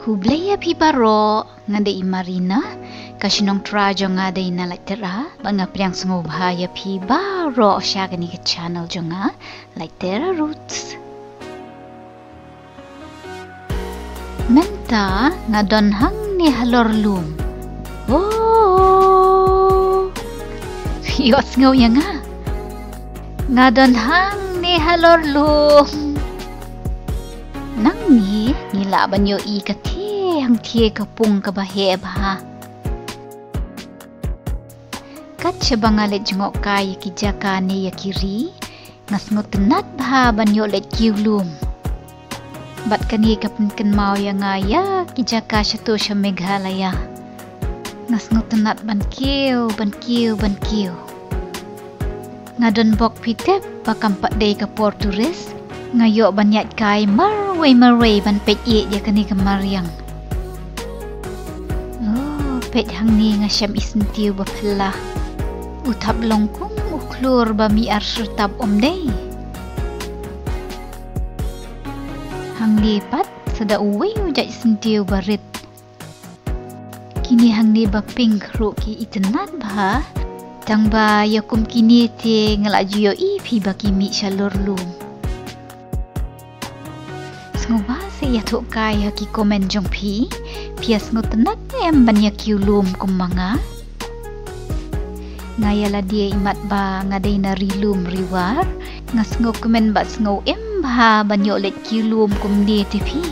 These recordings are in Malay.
Kublaya pibaro ngade Marina kasinong trajo ngade na lightera banga priang sengo bahaya pibaro syaga ni ke channel jonga lightera roots menta ngadon hang ni halor lum oh yot sengo yang ngadon hang ni halor lum nang ni nila banyo I kati hang tie kapung kabahe bah kat bangalet jengok kai ki jakane ya kiri ngas ngotenat bah banyo let kiulum bat kani kapun ken mau ya ngaya ki jaka satu sya Meghalaya ngas ngotenat ban kiu ngadon bok pitep pakampak dei ka Porturis ngayok banyat kai marway ban pet ye dia kani kemariang oh pet hang ni ngasyam isentiu bapela utap longkung uklur bami arsertab omdei hang lipat sada uwi ujak isentiu barit kini hang ni baping ruki itenat bah tang ba yakum kini te ngelaju yo ipi baki mi shalor lum ngoba saya tuk kai haki komen jong pi pias ngotenat em banyak kiulum kumanga ngayala dia imat ba ngadai na rilum riwar ngas ngo komen ba ngo em ba banyak let kiulum kum dia tipi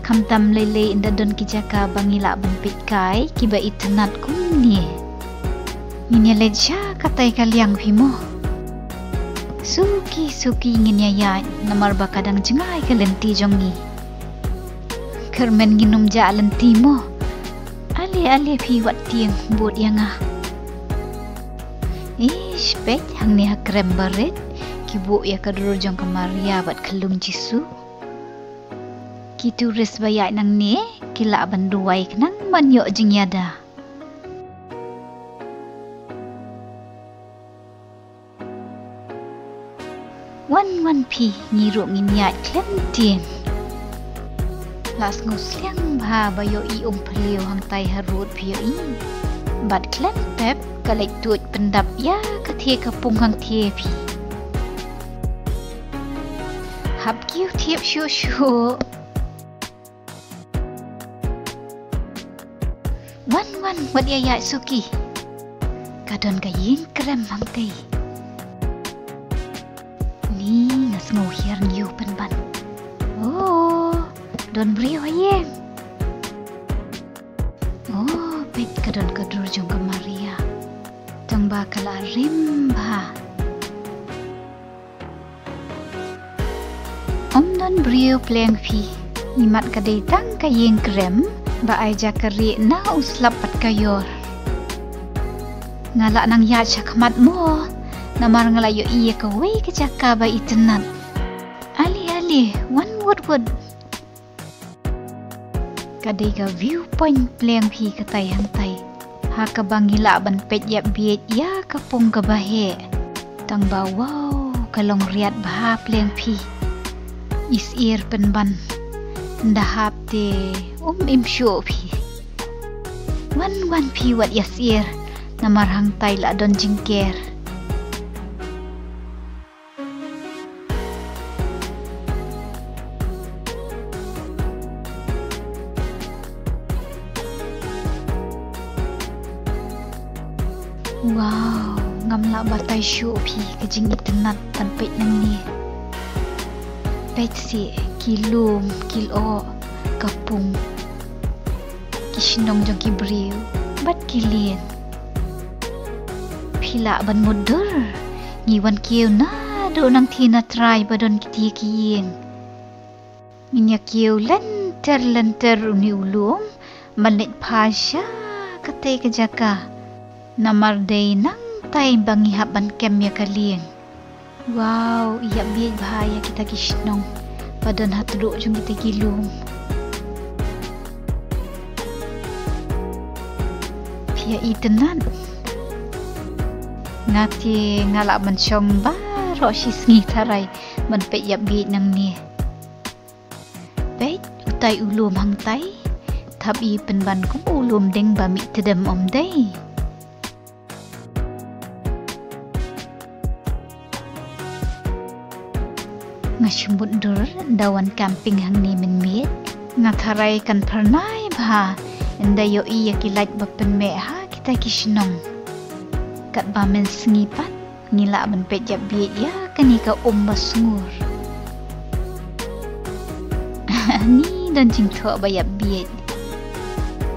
kamtam lele inda don kijaka bangila benpit kai kiba itenat kum ni minyaledja katai kaliang pimo Suki ingin yaya namar bakadang jengai ke lenti jongi kermen nginum ja lenti mo ale pi wat tiang buat yang pet hang ni hakrem baret kibu ya kaduro jong kamaria bat kelung jisu ki turis bayak nang ni kila banduai kenang manyok jeng yada wan pi ngiruk nginyat klentien las ngusliang bah bayo I pelio hang tai harut pio I bat klem pep kalek tuut pendap ya katie kapung hang tie pi hap kiu tiap syu wan wat ya suki kadon kaying krem hang tai ngas ngohiar niu penban oh don brio hayeng oh pet kadon kadur jong ke Maria tang bakal rimba om don brio pleng pi nimat kadai tang kayeng krem ba ai jakari na uslap pat kayor ngala nang ya chakmat mo namar ngelayo iya kawai kejaka ba itenat ali one wood kadai ka viewpoint pleng pi katai hantai ha ka bangila ban pet yap biet ya kapung ka bahe tang ba wow kalong riat bah pleng pi isir penban ndahap te imsyo pi wan pi wat yasir namar hantai la don jingker wow ngamla batai syu pi kejing itenat tan pet nang ni pet si kilum kilo kapung kisnong jong kibriu bat kilien pila ban mudur ngiwan kiu na do nang tina try badon kiti kiyeng minya kiu lenter uni ulum malit pasha katai kejaka namar day nang tay bangi haban kem ya kalieng wow iya biay bahaya kita kisnong padan hatuduk jong kita gilum pia itenan ngati ngalak mensyong ba rosis ngi tarai man pe yap biay nang ni pet tai ulum hang tai tapi penban kum ulum deng bami tedem om dai ngashmbut dur dawan camping hang ni men miet ngatharai kan pernai bha ndayo iya kilat bapen me ha kita kishnong kat bamen sengipat ngila ben pejap biet ya kanika basungur ni dan jing tho bayap biet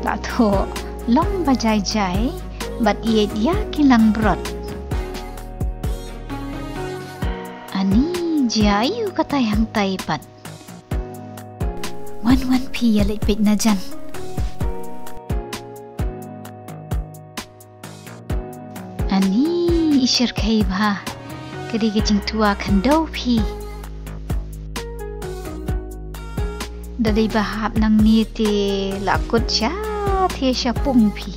tak tho long bajai jai bat iet ya kilang brot ani jayu kata yang taipat wan pi ya lek pet najan ani ishir kai bha kadi gejing tua khandau phi dadai bahap nang ni te lakut cha the sha pung phi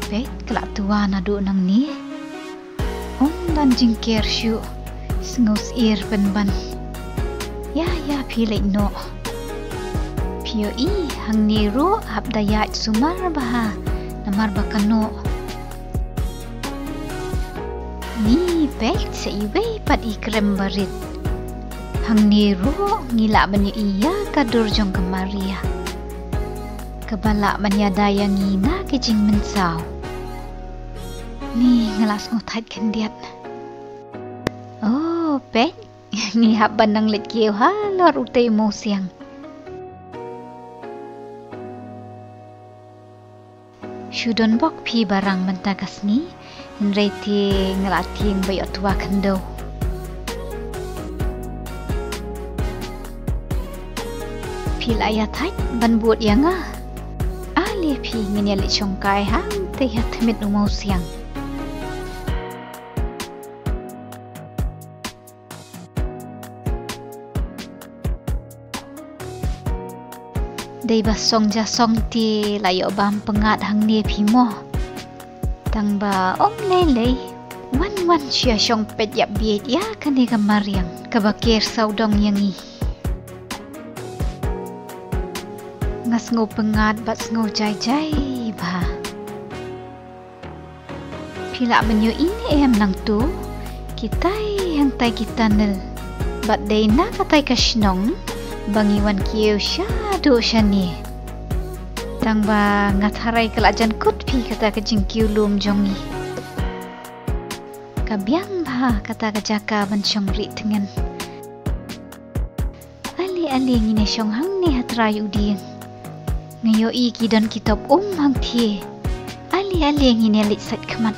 pet kelak tua na do nang ni dan jingker syu sngus ir penban ya pilek no pio i hang niro hab daya sumar baha namar bakano ni pek seiwe pat ikrem barit hang niro ngila bani iya kadur jong kemaria kebala banya daya ngina kejing mensau ni ngelas ngutat kendiat oh pek ni hab banang let kieu ha lor utei mo siang shudon bok pi barang mentagas ni nreti ngelating bayo tua kendo pi layatat ban buat yang ali pi ngenya le chongkai hang te ya themit mo siang dei basong ja song ti layo bam pengat hang ni phimo tang ba om lele wan sia song pet yap biet ya kani kamariang kabakir saudong yangi ngas ngo pengat bat ngo jai ba pila menyo ini em nang tu kitai yang tai kita nel bat dei na katai kashnong bangiwan kieu syado syani tang ba ngatharai kelajan kut pi kata kejing kiu lum jongi kabiang ba kata kejaka ban syongri tengen ali ngine syong hang ni hatrai udien ngayo i kidan kitab hang thi ali ngine lit sat kemat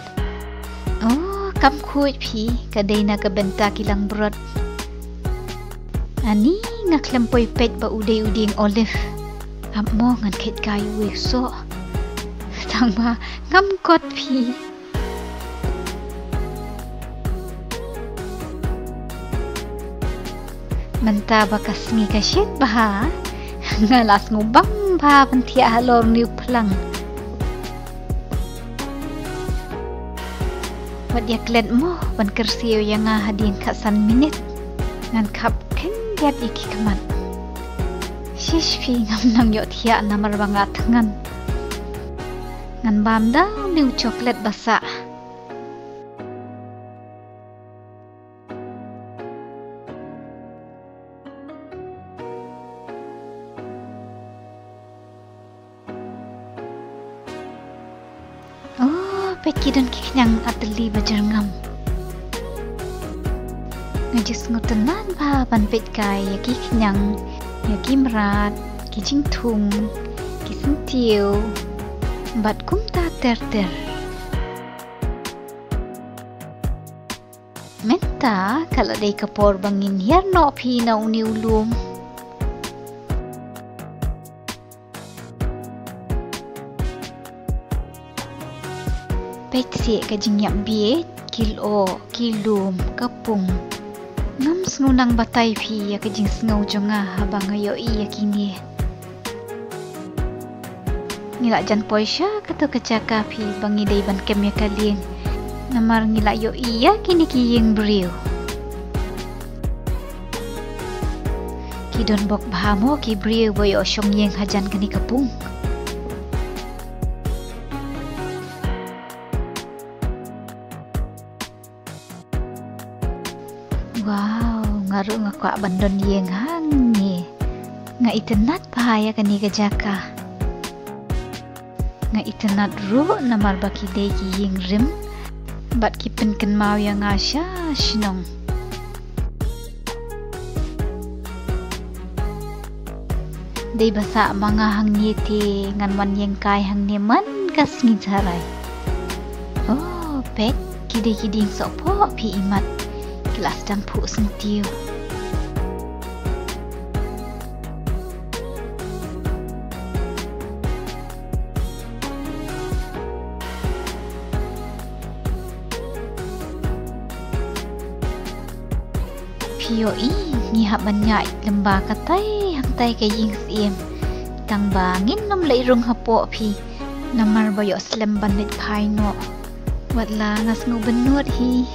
oh kam khuit pi kadai na kabenta kilang brot ani ngaklempoi pet ba uding olive ammo ngan khet kayu wekso tang ba ngam kot phi menta bakas ngi kasyet ba ngalas ngubang ba pentia halor niu plang wat ya klet mo ban kersiu yang hadin kasan minit ngan kap yap iki kemat shish pi ngam nang yo thia namar bangat ngan bam da new chocolate basa oh peki dan kiknyang ateli bajarngam ngajis ngutenan ba ban pet kai yaki kenyang yaki merat kijing thung kising tiu bat kum ta ter menta kalau dei kapor bangin hier no phi na uni ulum pet si kajing yap biet kilum kapung ngam snunang batay phi ya kajing sngaw jonga habang ayo iya kini ngila jan poisha kato kacaka phi bangi day ban kem ya kalien namar ngila yo iya kini kiyeng briu Kidon bok bahamo ki brio boyo syong yeng hajan kini kapung. Wow, ngaru ngakwa bandon yeng hang ni. Nga itenat bahaya kani kajaka. Nga itenat ru namar baki day ki yeng rim. Bat ki penken mau yang asya shinong. Day basa mga hang ni ti ngan wan yeng kai hang ni man kas ngijaray. Oh, pet kiding sopo pi imat. Kelas dan pu sentiu. POI ngihap banyak lembah katai hantai ke ying siem. Tang bangin nom leirung hapo pi. Namar boyo slem bandit pai no. Watla ngas ngubenut hi.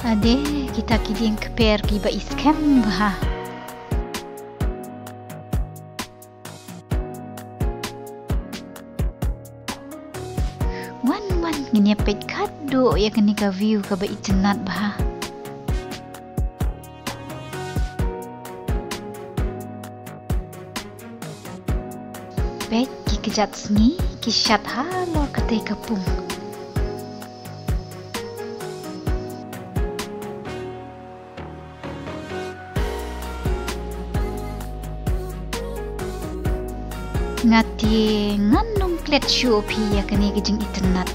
Ade kita kiding keper kiba iskem bah. Wan ngenyepet kado ya kini ka view ka ba icenat bah. Bet ki kejat sengi kisat halor katai kapung. Ngati nganong klet shopi ya kani kejeng internet.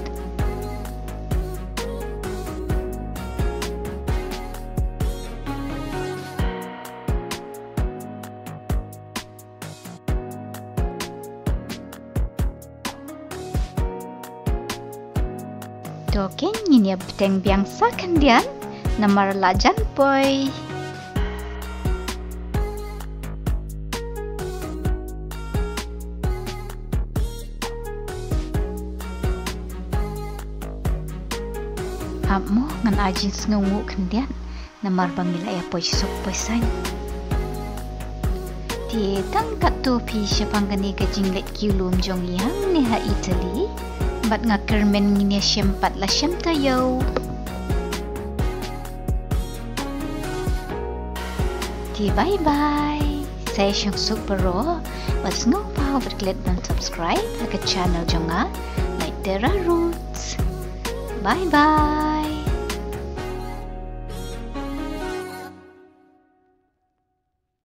Token ini beteng biangsa kandian namar lajan boy. Amo ngan ajin sengungu kandian namar bangila ya poi sok poi san. Ti tangkat topi siapang kani kajing let kiulum jong yang ni ha Italy. Bat ngakermen ngini syempat la syem tayo. Ti bye bye. Saya Syang Supero. Mas ngupau berklik dan subscribe ke channel jonga like Tera Roots. Bye bye.